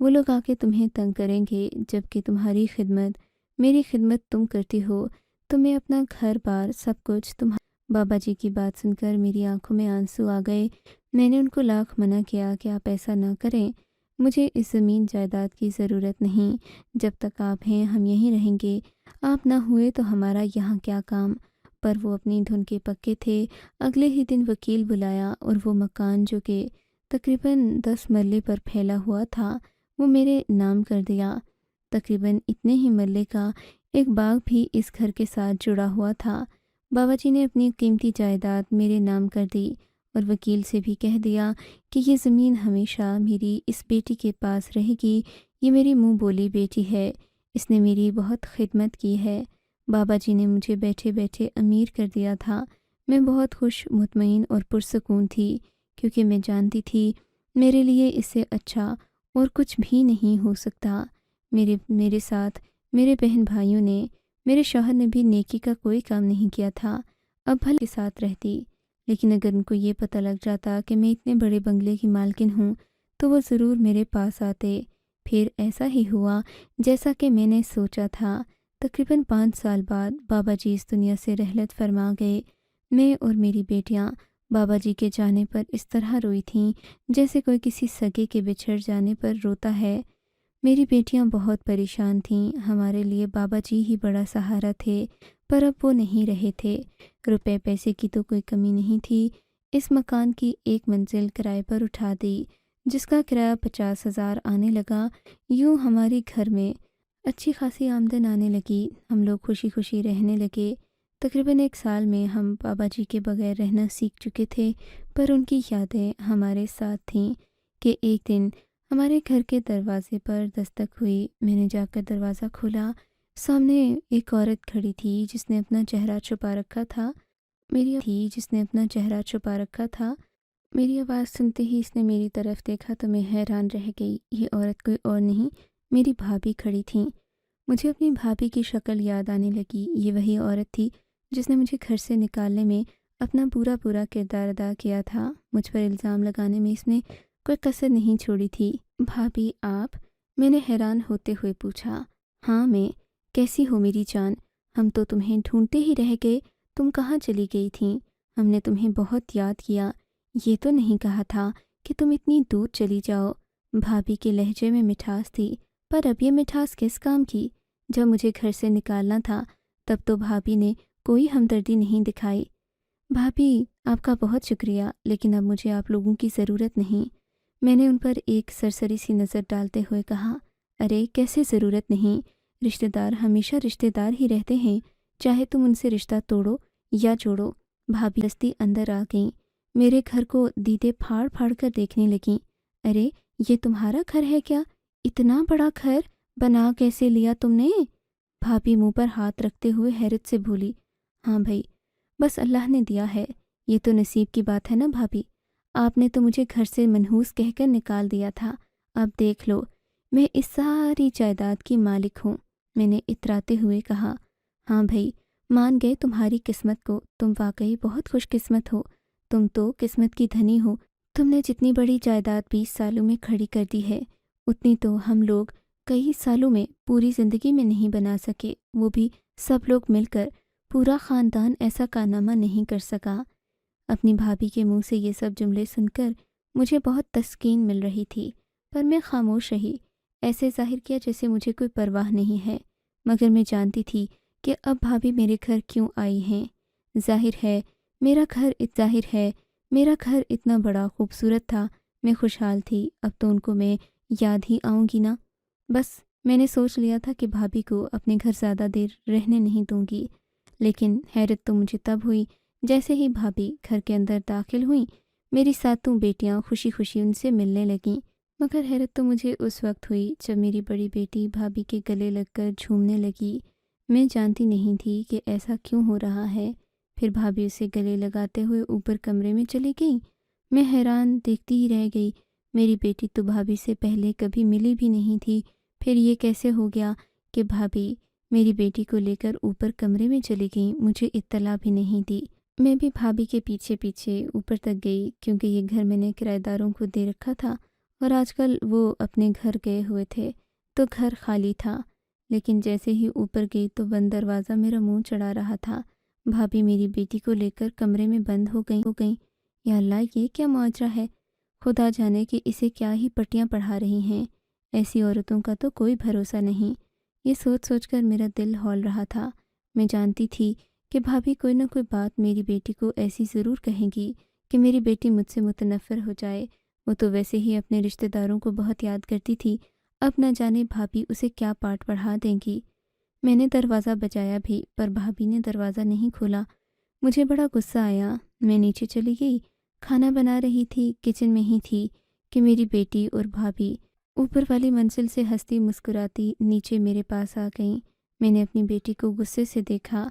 وہ لوگ آ کے تمہیں تنگ کریں گے، جب کہ تمہاری خدمت، میری خدمت تم کرتی ہو، تو میں اپنا گھر بار سب کچھ بابا جی کی بات سن کر میری آنکھوں میں آنسو آ گئے۔ میں نے ان کو لاکھ منع کیا کہ آپ ایسا نہ کریں، مجھے اس زمین جائیداد کی ضرورت نہیں، جب تک آپ ہیں ہم یہیں رہیں گے، آپ نہ ہوئے تو ہمارا یہاں کیا کام۔ پر وہ اپنی دھن کے پکے تھے۔ اگلے ہی دن وکیل بلایا اور وہ مکان جو کہ تقریباً 10 مرلے پر پھیلا ہوا تھا وہ میرے نام کر دیا۔ تقریباً اتنے ہی مرلے کا ایک باغ بھی اس گھر کے ساتھ جڑا ہوا تھا۔ بابا جی نے اپنی قیمتی جائیداد میرے نام کر دی اور وکیل سے بھی کہہ دیا کہ یہ زمین ہمیشہ میری اس بیٹی کے پاس رہے گی، یہ میری منہ بولی بیٹی ہے، اس نے میری بہت خدمت کی ہے۔ بابا جی نے مجھے بیٹھے بیٹھے امیر کر دیا تھا۔ میں بہت خوش، مطمئن اور پرسکون تھی، کیونکہ میں جانتی تھی میرے لیے اس سے اچھا اور کچھ بھی نہیں ہو سکتا۔ میرے ساتھ میرے بہن بھائیوں نے، میرے شوہر نے بھی نیکی کا کوئی کام نہیں کیا تھا۔ اب بھلے کے ساتھ رہتی، لیکن اگر ان کو یہ پتہ لگ جاتا کہ میں اتنے بڑے بنگلے کی مالکن ہوں تو وہ ضرور میرے پاس آتے۔ پھر ایسا ہی ہوا جیسا کہ میں نے سوچا تھا۔ تقریباً 5 سال بعد بابا جی اس دنیا سے رحلت فرما گئے۔ میں اور میری بیٹیاں بابا جی کے جانے پر اس طرح روئی تھیں جیسے کوئی کسی سگے کے بچھڑ جانے پر روتا ہے۔ میری بیٹیاں بہت پریشان تھیں، ہمارے لیے بابا جی ہی بڑا سہارا تھے، پر اب وہ نہیں رہے تھے۔ روپے پیسے کی تو کوئی کمی نہیں تھی۔ اس مکان کی 1 منزل کرائے پر اٹھا دی، جس کا کرایہ 50,000 آنے لگا۔ یوں ہماری گھر میں اچھی خاصی آمدن آنے لگی، ہم لوگ خوشی خوشی رہنے لگے۔ تقریباً 1 سال میں ہم بابا جی کے بغیر رہنا سیکھ چکے تھے، پر ان کی یادیں ہمارے ساتھ تھیں کہ ایک دن ہمارے گھر کے دروازے پر دستک ہوئی۔ میں نے جا کر دروازہ کھولا، سامنے ایک عورت کھڑی تھی جس نے اپنا چہرہ چھپا رکھا تھا۔ میری آواز سنتے ہی اس نے میری طرف دیکھا تو میں حیران رہ گئی۔ یہ عورت کوئی اور نہیں، میری بھابھی کھڑی تھیں۔ مجھے اپنی بھابھی کی شکل یاد آنے لگی۔ یہ وہی عورت تھی جس نے مجھے گھر سے نکالنے میں اپنا پورا کردار ادا کیا تھا۔ مجھ پر الزام لگانے میں اس نے کوئی کسر نہیں چھوڑی تھی۔ بھابھی آپ؟ میں نے حیران ہوتے ہوئے پوچھا۔ ہاں میں، کیسی ہو میری جان؟ ہم تو تمہیں ڈھونڈتے ہی رہ گئے، تم کہاں چلی گئی تھیں؟ ہم نے تمہیں بہت یاد کیا، یہ تو نہیں کہا تھا کہ تم اتنی دور چلی جاؤ۔ بھابھی کے لہجے میں مٹھاس تھی، پر اب یہ مٹھاس کس کام کی؟ جب مجھے گھر سے نکالنا تھا تب تو بھابھی نے کوئی ہمدردی نہیں دکھائی۔ بھابھی آپ کا بہت شکریہ، لیکن اب مجھے آپ لوگوں کی ضرورت نہیں۔ میں نے ان پر ایک سرسری سی نظر ڈالتے ہوئے کہا، ارے کیسے ضرورت نہیں؟ رشتہ دار ہمیشہ رشتہ دار ہی رہتے ہیں، چاہے تم ان سے رشتہ توڑو یا جوڑو۔ بھابھی دستی اندر آ گئیں، میرے گھر کو دیدے پھاڑ پھاڑ کر دیکھنے لگیں۔ ارے یہ تمہارا گھر ہے کیا؟ اتنا بڑا گھر بنا کیسے لیا تم نے؟ بھابھی منہ پر ہاتھ رکھتے ہوئے حیرت سے بولی۔ ہاں بھائی، بس اللہ نے دیا ہے، یہ تو نصیب کی بات ہے نا بھابھی۔ آپ نے تو مجھے گھر سے منحوس کہہ کر نکال دیا تھا، اب دیکھ لو میں اس ساری جائیداد کی مالک ہوں۔ میں نے اتراتے ہوئے کہا، ہاں بھائی، مان گئے تمہاری قسمت کو، تم واقعی بہت خوش قسمت ہو، تم تو قسمت کی دھنی ہو۔ تم نے جتنی بڑی جائیداد 20 سالوں میں کھڑی کر دی ہے، اتنی تو ہم لوگ کئی سالوں میں پوری زندگی میں نہیں بنا سکے، وہ بھی سب لوگ مل کر۔ پورا خاندان ایسا کارنامہ نہیں کر سکا۔ اپنی بھابھی کے منہ سے یہ سب جملے سن کر مجھے بہت تسکین مل رہی تھی، پر میں خاموش رہی، ایسے ظاہر کیا جیسے مجھے کوئی پرواہ نہیں ہے، مگر میں جانتی تھی کہ اب بھابھی میرے گھر کیوں آئی ہیں۔ ظاہر ہے میرا گھر اتنا بڑا خوبصورت تھا، میں خوشحال تھی، اب تو ان کو میں یاد ہی آؤں گی نا۔ بس میں نے سوچ لیا تھا کہ بھابھی کو اپنے گھر زیادہ دیر رہنے نہیں دوں گی، لیکن حیرت تو مجھے تب ہوئی جیسے ہی بھابھی گھر کے اندر داخل ہوئیں، میری ساتوں بیٹیاں خوشی خوشی ان سے ملنے لگیں۔ مگر حیرت تو مجھے اس وقت ہوئی جب میری بڑی بیٹی بھابھی کے گلے لگ کر جھومنے لگی۔ میں جانتی نہیں تھی کہ ایسا کیوں ہو رہا ہے۔ پھر بھابھی اسے گلے لگاتے ہوئے اوپر کمرے میں چلی گئی۔ میں حیران دیکھتی ہی رہ گئی، میری بیٹی تو بھابھی سے پہلے کبھی ملی بھی نہیں تھی، پھر یہ کیسے ہو گیا کہ بھابھی میری بیٹی کو لے کر اوپر کمرے میں چلی گئیں، مجھے اطلاع بھی نہیں دی۔ میں بھی بھابھی کے پیچھے پیچھے اوپر تک گئی، کیونکہ یہ گھر میں نے کرایہ داروں کو دے رکھا تھا اور آج کل وہ اپنے گھر گئے ہوئے تھے تو گھر خالی تھا، لیکن جیسے ہی اوپر گئی تو بند دروازہ میرا منہ چڑھا رہا تھا۔ بھابھی میری بیٹی کو لے کر کمرے میں بند ہو گئیں۔ یا اللہ، یہ کیا ماجرا ہے؟ خدا جانے کہ اسے کیا ہی پٹیاں پڑھا رہی ہیں۔ ایسی عورتوں کا تو کوئی بھروسہ نہیں۔ یہ سوچ سوچ کر میرا دل ہول رہا تھا۔ میں جانتی تھی کہ بھابھی کوئی نہ کوئی بات میری بیٹی کو ایسی ضرور کہیں گی کہ میری بیٹی مجھ سے متنفر ہو جائے۔ وہ تو ویسے ہی اپنے رشتہ داروں کو بہت یاد کرتی تھی، اب نہ جانے بھابھی اسے کیا پاٹ پڑھا دیں گی۔ میں نے دروازہ بجایا بھی، پر بھابھی نے دروازہ نہیں کھولا۔ مجھے بڑا غصہ آیا۔ میں نیچے چلی گئی، کھانا بنا رہی تھی، کچن میں ہی تھی کہ میری بیٹی اور بھابھی اوپر والی منزل سے ہنستی مسکراتی نیچے میرے پاس آ گئیں۔ میں نے اپنی بیٹی کو غصے سے دیکھا۔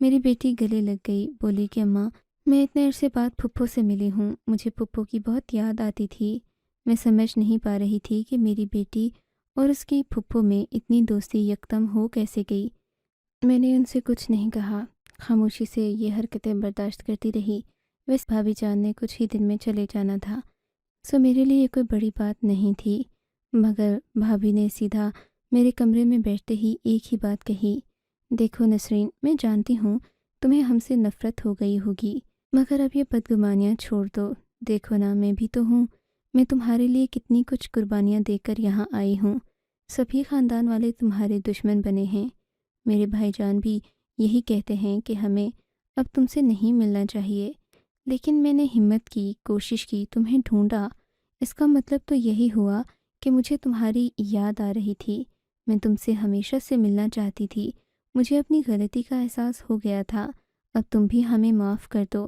میری بیٹی گلے لگ گئی، بولی کہ اماں، میں اتنے عرصے بعد پھپھو سے ملی ہوں، مجھے پھپھو کی بہت یاد آتی تھی۔ میں سمجھ نہیں پا رہی تھی کہ میری بیٹی اور اس کی پھپھو میں اتنی دوستی یکدم ہو کیسے گئی۔ میں نے ان سے کچھ نہیں کہا، خاموشی سے یہ حرکتیں برداشت کرتی رہی۔ ویسے بھابھی جان نے کچھ ہی دن میں چلے جانا تھا، سو میرے لیے یہ کوئی بڑی بات نہیں تھی، مگر بھابھی نے سیدھا میرے کمرے میں بیٹھتے ہی ایک ہی بات کہی، دیکھو نسرین، میں جانتی ہوں تمہیں ہم سے نفرت ہو گئی ہوگی، مگر اب یہ بدگمانیاں چھوڑ دو۔ دیکھو نا، میں بھی تو ہوں، میں تمہارے لیے کتنی کچھ قربانیاں دے کر یہاں آئی ہوں۔ سبھی خاندان والے تمہارے دشمن بنے ہیں، میرے بھائی جان بھی یہی کہتے ہیں کہ ہمیں اب تم سے نہیں ملنا چاہیے، لیکن میں نے ہمت کی، کوشش کی، تمہیں ڈھونڈا۔ اس کا مطلب تو یہی ہوا کہ مجھے تمہاری یاد آ رہی تھی، میں تم سے ہمیشہ سے ملنا چاہتی تھی، مجھے اپنی غلطی کا احساس ہو گیا تھا، اب تم بھی ہمیں معاف کر دو۔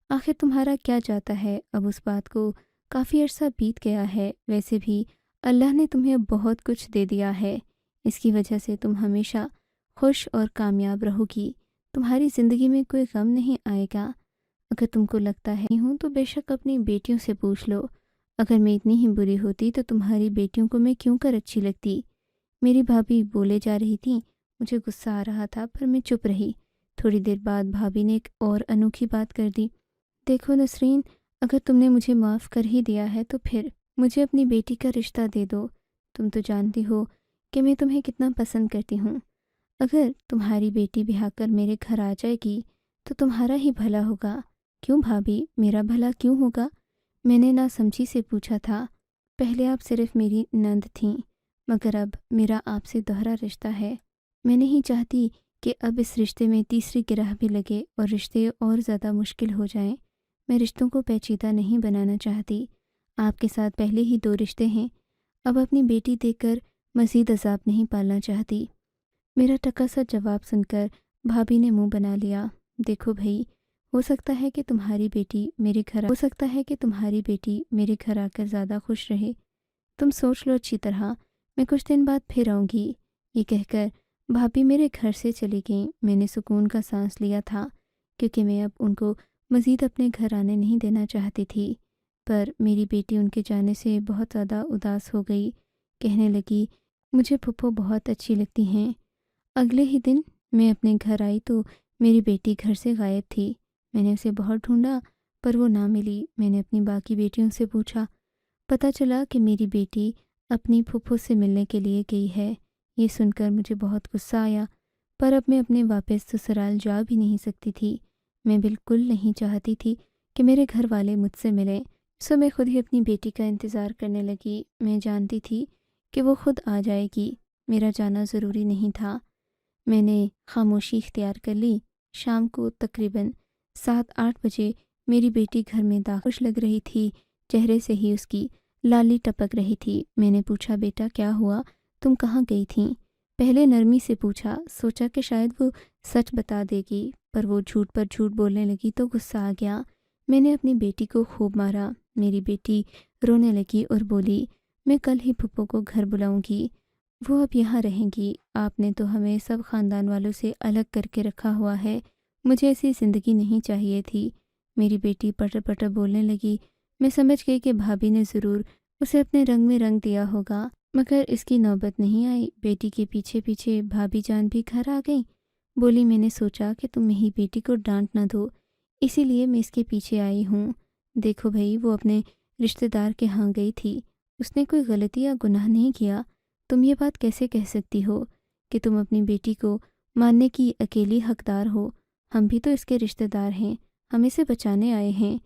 آخر تمہارا کیا جاتا ہے، اب اس بات کو کافی عرصہ بیت گیا ہے، ویسے بھی اللہ نے تمہیں اب بہت کچھ دے دیا ہے، اس کی وجہ سے تم ہمیشہ خوش اور کامیاب رہو گی، تمہاری زندگی میں کوئی غم نہیں آئے گا۔ اگر تم کو لگتا ہے ہوں تو بے شک اپنی بیٹیوں سے پوچھ لو، اگر میں اتنی ہی بری ہوتی تو تمہاری بیٹیوں کو میں کیوں کر اچھی لگتی۔ میری بھابھی بولے جا رہی تھی، مجھے غصہ آ رہا تھا پر میں چپ رہی۔ تھوڑی دیر بعد بھابھی نے ایک اور انوکھی بات کر دی، دیکھو نسرین، اگر تم نے مجھے معاف کر ہی دیا ہے تو پھر مجھے اپنی بیٹی کا رشتہ دے دو، تم تو جانتی ہو کہ میں تمہیں کتنا پسند کرتی ہوں، اگر تمہاری بیٹی بہا کر میرے گھر آ جائے گی تو تمہارا ہی بھلا ہوگا۔ کیوں بھابھی، میرا بھلا کیوں ہوگا؟ میں نے نہ سمجھی سے پوچھا تھا۔ پہلے آپ صرف میری نند تھیں، مگر اب میرا آپ سے دوہرا رشتہ ہے، میں نہیں چاہتی کہ اب اس رشتے میں تیسری گرہ بھی لگے اور رشتے اور زیادہ مشکل ہو جائیں۔ میں رشتوں کو پیچیدہ نہیں بنانا چاہتی، آپ کے ساتھ پہلے ہی 2 رشتے ہیں، اب اپنی بیٹی دے کر مزید عذاب نہیں پالنا چاہتی۔ میرا ٹکا سا جواب سن کر بھابھی نے منہ بنا لیا، دیکھو بھائی، ہو سکتا ہے کہ تمہاری بیٹی میرے گھر آ کر زیادہ خوش رہے، تم سوچ لو اچھی طرح، میں کچھ دن بعد پھر آؤں گی۔ یہ کہہ کر بھابھی میرے گھر سے چلی گئیں۔ میں نے سکون کا سانس لیا تھا، کیونکہ میں اب ان کو مزید اپنے گھر آنے نہیں دینا چاہتی تھی، پر میری بیٹی ان کے جانے سے بہت زیادہ اداس ہو گئی، کہنے لگی، مجھے پھپھو بہت اچھی لگتی ہیں۔ اگلے ہی دن میں اپنے گھر آئی تو میری بیٹی گھر سے غائب تھی، میں نے اسے بہت ڈھونڈا پر وہ نہ ملی۔ میں نے اپنی باقی بیٹیوں سے پوچھا، پتہ چلا کہ میری بیٹی اپنی پھپھو سے ملنے کے لیے گئی ہے۔ یہ سن کر مجھے بہت غصہ آیا، پر اب میں اپنے واپس سسرال جا بھی نہیں سکتی تھی، میں بالکل نہیں چاہتی تھی کہ میرے گھر والے مجھ سے ملیں، سو میں خود ہی اپنی بیٹی کا انتظار کرنے لگی۔ میں جانتی تھی کہ وہ خود آ جائے گی، میرا جانا ضروری نہیں تھا۔ میں نے خاموشی اختیار کر لی۔ شام کو تقریباً 7-8 بجے میری بیٹی گھر میں خوش لگ رہی تھی، چہرے سے ہی اس کی لالی ٹپک رہی تھی۔ میں نے پوچھا، بیٹا کیا ہوا، تم کہاں گئی تھیں؟ پہلے نرمی سے پوچھا، سوچا کہ شاید وہ سچ بتا دے گی، پر وہ جھوٹ پر جھوٹ بولنے لگی تو غصہ آ گیا۔ میں نے اپنی بیٹی کو خوب مارا۔ میری بیٹی رونے لگی اور بولی، میں کل ہی پھپھو کو گھر بلاؤں گی، وہ اب یہاں رہیں گی، آپ نے تو ہمیں سب خاندان والوں سے الگ کر کے رکھا ہوا ہے، مجھے ایسی زندگی نہیں چاہیے تھی۔ میری بیٹی پٹر پٹر بولنے لگی۔ میں سمجھ گئی کہ بھابھی نے ضرور اسے اپنے رنگ میں رنگ دیا ہوگا، مگر اس کی نوبت نہیں آئی۔ بیٹی کے پیچھے پیچھے بھابھی جان بھی گھر آ گئیں۔ بولی، میں نے سوچا کہ تم میری بیٹی کو ڈانٹ نہ دو، اسی لیے میں اس کے پیچھے آئی ہوں۔ دیکھو بھائی، وہ اپنے رشتہ دار کے ہاں گئی تھی اس نے کوئی غلطی یا گناہ نہیں کیا، تم یہ بات کیسے کہہ سکتی ہو کہ تم اپنی بیٹی کو ماننے کی اکیلی حقدار ہو؟ ہم بھی تو اس کے رشتہ دار ہیں، ہم اسے بچانے آئے ہیں۔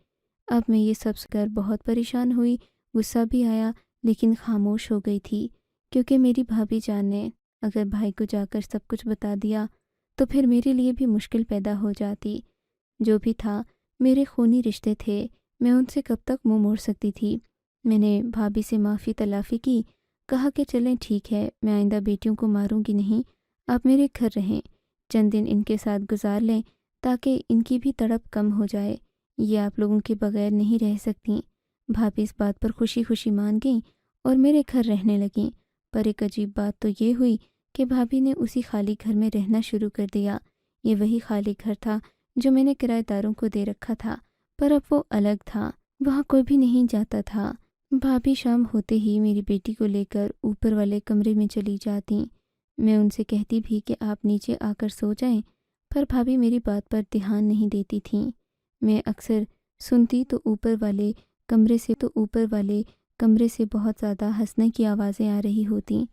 اب میں یہ سب کر بہت پریشان ہوئی، غصہ بھی آیا، لیکن خاموش ہو گئی تھی، کیونکہ میری بھابھی جان نے اگر بھائی کو جا کر سب کچھ بتا دیا تو پھر میرے لیے بھی مشکل پیدا ہو جاتی۔ جو بھی تھا میرے خونی رشتے تھے، میں ان سے کب تک منہ موڑ سکتی تھی؟ میں نے بھابھی سے معافی تلافی کی، کہا کہ چلیں ٹھیک ہے، میں آئندہ بیٹیوں کو ماروں گی نہیں، آپ میرے گھر رہیں، چند دن ان کے ساتھ گزار لیں تاکہ ان کی بھی تڑپ کم ہو جائے، یہ آپ لوگوں کے بغیر نہیں رہ سکتیں۔ بھابھی اس بات پر خوشی خوشی مان گئیں اور میرے گھر رہنے لگیں، پر ایک عجیب بات تو یہ ہوئی کہ بھابھی نے اسی خالی گھر میں رہنا شروع کر دیا۔ یہ وہی خالی گھر تھا جو میں نے کرایہ داروں کو دے رکھا تھا، پر اب وہ الگ تھا، وہاں کوئی بھی نہیں جاتا تھا۔ بھابھی شام ہوتے ہی میری بیٹی کو لے کر اوپر والے کمرے میں چلی جاتیں۔ میں ان سے کہتی بھی کہ آپ نیچے آ کر سو جائیں، پر بھابھی میری بات پر دھیان نہیں دیتی تھیں۔ میں اکثر سنتی تو اوپر والے کمرے سے بہت زیادہ ہنسنے کی آوازیں آ رہی ہوتیں۔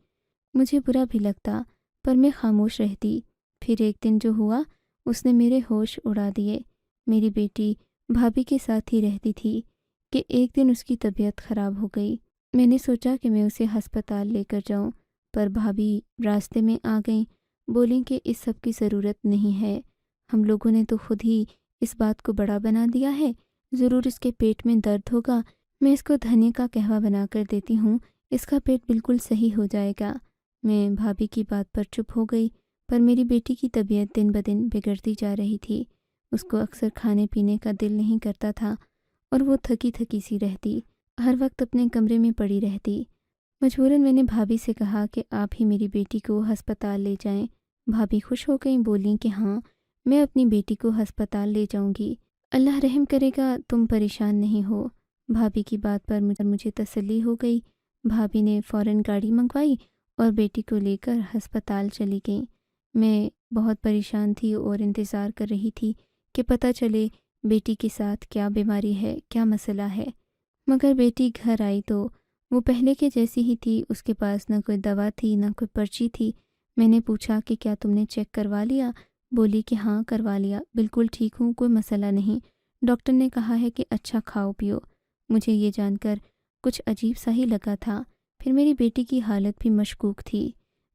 مجھے برا بھی لگتا، پر میں خاموش رہتی۔ پھر ایک دن جو ہوا اس نے میرے ہوش اڑا دیے۔ میری بیٹی بھابھی کے ساتھ ہی رہتی تھی کہ ایک دن اس کی طبیعت خراب ہو گئی۔ میں نے سوچا کہ میں اسے ہسپتال لے کر جاؤں، پر بھابھی راستے میں آ گئیں، بولیں کہ اس سب کی ضرورت نہیں ہے، ہم لوگوں نے تو خود ہی اس بات کو بڑا بنا دیا ہے، ضرور اس کے پیٹ میں درد ہوگا، میں اس کو دھنیا کا قہوہ بنا کر دیتی ہوں، اس کا پیٹ بالکل صحیح ہو جائے گا۔ میں بھابھی کی بات پر چپ ہو گئی، پر میری بیٹی کی طبیعت دن بدن بگڑتی جا رہی تھی۔ اس کو اکثر کھانے پینے کا دل نہیں کرتا تھا اور وہ تھکی تھکی سی رہتی، ہر وقت اپنے کمرے میں پڑی رہتی۔ مجبوراً میں نے بھابھی سے کہا کہ آپ ہی میری بیٹی کو ہسپتال لے جائیں۔ بھابھی خوش ہو گئیں، بولیں کہ ہاں میں اپنی بیٹی کو ہسپتال لے جاؤں گی، اللہ رحم کرے گا، تم پریشان نہیں ہو۔ بھابھی کی بات پر مجھے تسلی ہو گئی۔ بھابھی نے فوراً گاڑی منگوائی اور بیٹی کو لے کر ہسپتال چلی گئیں۔ میں بہت پریشان تھی اور انتظار کر رہی تھی کہ پتہ چلے بیٹی کے ساتھ کیا بیماری ہے، کیا مسئلہ ہے۔ مگر بیٹی گھر آئی تو وہ پہلے کے جیسی ہی تھی، اس کے پاس نہ کوئی دوا تھی نہ کوئی پرچی تھی۔ میں نے پوچھا کہ کیا تم نے چیک کروا لیا؟ بولی کہ ہاں کروا لیا، بالکل ٹھیک ہوں، کوئی مسئلہ نہیں، ڈاکٹر نے کہا ہے کہ اچھا کھاؤ پیو۔ مجھے یہ جان کر کچھ عجیب سا ہی لگا تھا، پھر میری بیٹی کی حالت بھی مشکوک تھی۔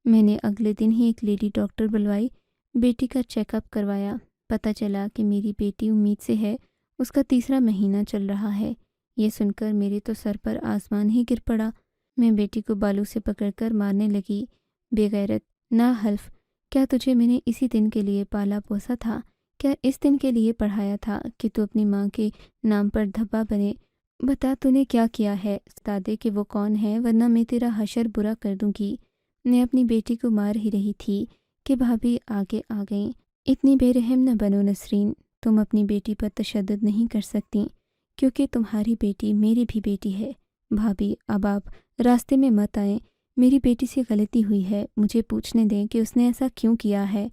میں نے اگلے دن ہی ایک لیڈی ڈاکٹر بلوائی، بیٹی کا چیک اپ کروایا، پتہ چلا کہ میری بیٹی امید سے ہے، اس کا تیسرا مہینہ چل رہا ہے۔ یہ سن کر میرے تو سر پر آسمان ہی گر پڑا۔ میں بیٹی کو بالوں سے پکڑ کر مارنے لگی، بے غیرت، ناحلف، کیا تجھے میں نے اسی دن کے لیے پالا پوسا تھا؟ کیا اس دن کے لیے پڑھایا تھا کہ تو اپنی ماں کے نام پر دھبا بنے؟ بتا تو نے کیا کیا ہے، بتا دے کہ وہ کون ہے، ورنہ میں تیرا حشر برا کر دوں گی۔ میں اپنی بیٹی کو مار ہی رہی تھی کہ بھابھی آگے آ گئیں۔ اتنی بے رحم نہ بنو نسرین، تم اپنی بیٹی پر تشدد نہیں کر سکتی، کیونکہ تمہاری بیٹی میری بھی بیٹی ہے۔ بھابھی اب آپ راستے میں مت آئیں، میری بیٹی سے غلطی ہوئی ہے، مجھے پوچھنے دیں کہ اس نے ایسا کیوں کیا ہے۔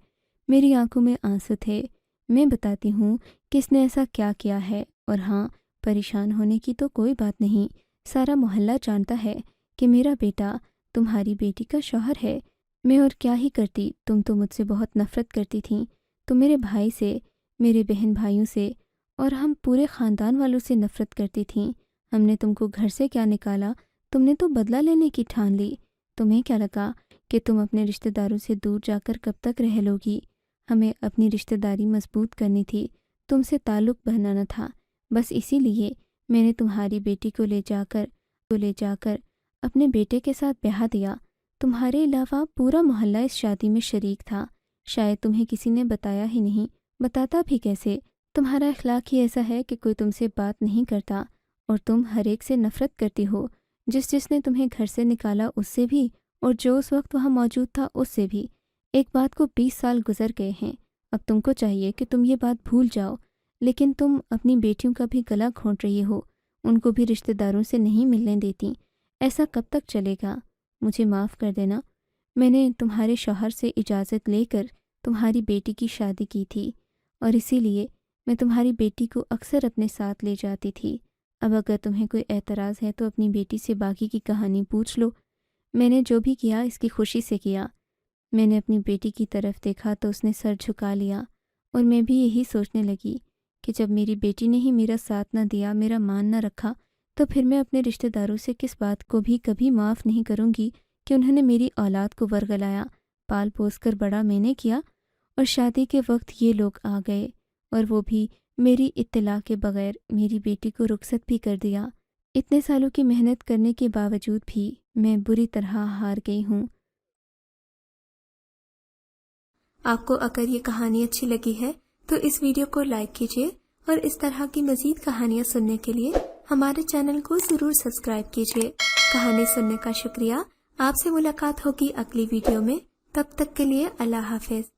میری آنکھوں میں آنسو تھے، میں بتاتی ہوں کہ اس نے ایسا کیا کیا ہے، اور ہاں، پریشان ہونے کی تو کوئی بات نہیں، سارا محلہ جانتا ہے کہ میرا بیٹا تمہاری بیٹی کا شوہر ہے۔ میں اور کیا ہی کرتی، تم تو مجھ سے بہت نفرت کرتی تھیں، تم میرے بھائی سے، میرے بہن بھائیوں سے اور ہم پورے خاندان والوں سے نفرت کرتی تھیں۔ ہم نے تم کو گھر سے کیا نکالا، تم نے تو بدلہ لینے کی ٹھان لی۔ تمہیں کیا لگا کہ تم اپنے رشتہ داروں سے دور جا کر کب تک رہ لوگی؟ ہمیں اپنی رشتہ داری مضبوط کرنی تھی، تم سے تعلق بنانا تھا، بس اسی لیے میں نے تمہاری بیٹی کو لے جا کر اپنے بیٹے کے ساتھ بیاہ دیا۔ تمہارے علاوہ پورا محلہ اس شادی میں شریک تھا، شاید تمہیں کسی نے بتایا ہی نہیں، بتاتا بھی کیسے؟ تمہارا اخلاق ہی ایسا ہے کہ کوئی تم سے بات نہیں کرتا اور تم ہر ایک سے نفرت کرتی ہو، جس نے تمہیں گھر سے نکالا اس سے بھی، اور جو اس وقت وہاں موجود تھا اس سے بھی۔ ایک بات کو 20 سال گزر گئے ہیں، اب تم کو چاہیے کہ تم یہ بات بھول جاؤ، لیکن تم اپنی بیٹیوں کا بھی گلا گھونٹ رہی ہو، ان کو بھی رشتہ داروں سے نہیں ملنے دیتی۔ ایسا کب تک چلے گا؟ مجھے معاف کر دینا، میں نے تمہارے شوہر سے اجازت لے کر تمہاری بیٹی کی شادی کی تھی، اور اسی لیے میں تمہاری بیٹی کو اکثر اپنے ساتھ لے جاتی تھی۔ اب اگر تمہیں کوئی اعتراض ہے تو اپنی بیٹی سے باقی کی کہانی پوچھ لو۔ میں نے جو بھی کیا اس کی خوشی سے کیا۔ میں نے اپنی بیٹی کی طرف دیکھا تو اس نے سر جھکا لیا، اور میں بھی یہی سوچنے لگی کہ جب میری بیٹی نے ہی میرا ساتھ نہ دیا، میرا مان نہ رکھا، تو پھر میں اپنے رشتہ داروں سے کس بات کو بھی کبھی معاف نہیں کروں گی کہ انہوں نے میری اولاد کو ورگلایا، پال پوس کر بڑا میں نے کیا، اور شادی کے وقت یہ لوگ آ گئے، اور وہ بھی میری اطلاع کے بغیر میری بیٹی کو رخصت بھی کر دیا۔ اتنے سالوں کی محنت کرنے کے باوجود بھی میں بری طرح ہار گئی ہوں۔ آپ کو اگر یہ کہانی اچھی لگی ہے تو اس ویڈیو کو لائک کیجیے، اور اس طرح کی مزید کہانیاں سننے کے لیے ہمارے چینل کو ضرور سبسکرائب کیجیے۔ کہانی سننے کا شکریہ۔ آپ سے ملاقات ہوگی اگلی ویڈیو میں، تب تک کے لیے اللہ حافظ۔